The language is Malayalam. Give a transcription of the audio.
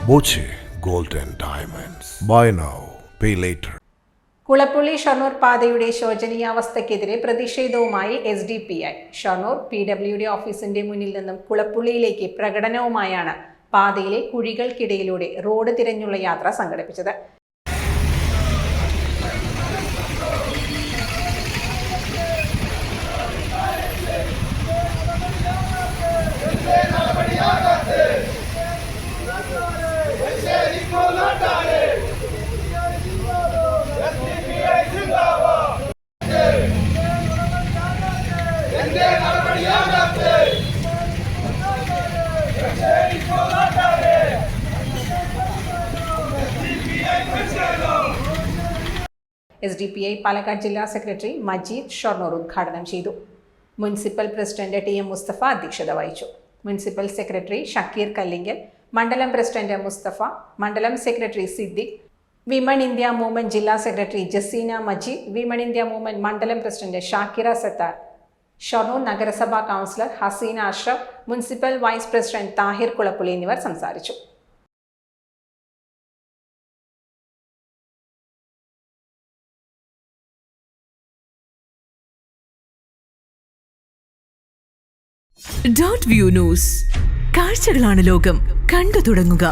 Boche Gold and Diamonds. Buy now, pay later. Kulappully Shoranur പാതയുടെ ശോചനീയാവസ്ഥയ്ക്കെതിരെ പ്രതിഷേധവുമായി SDPI. ഷൊർണൂർ PWD ഓഫീസിന്റെ മുന്നിൽ നിന്നും കുളപ്പുള്ളിയിലേക്ക് പ്രകടനവുമായാണ് പാതയിലെ കുഴികൾക്കിടയിലൂടെ റോഡ് തിരഞ്ഞുള്ള യാത്ര സംഘടിപ്പിച്ചത്. SDPI പാലക്കാട് ജില്ലാ സെക്രട്ടറി മജീദ് ഷൊർണൂർ ഉദ്ഘാടനം ചെയ്തു. മുനിസിപ്പൽ പ്രസിഡന്റ് TM മുസ്തഫ അധ്യക്ഷത വഹിച്ചു. മുനിസിപ്പൽ സെക്രട്ടറി ഷക്കീർ കല്ലിങ്കൽ, മണ്ഡലം പ്രസിഡന്റ് മുസ്തഫ, മണ്ഡലം secretary Siddique, women India movement ജില്ലാ secretary Jaseena Majeed, women India movement മണ്ഡലം പ്രസിഡന്റ് ഷാക്കിറ സത്താർ, ഷൊർണൂർ നഗരസഭാ councillor Haseena Ashraf, municipal vice president Thahir Kulappully എന്നിവർ സംസാരിച്ചു. .view ന്യൂസ്, കാഴ്ചകളാണ് ലോകം, കണ്ടു തുടങ്ങുക.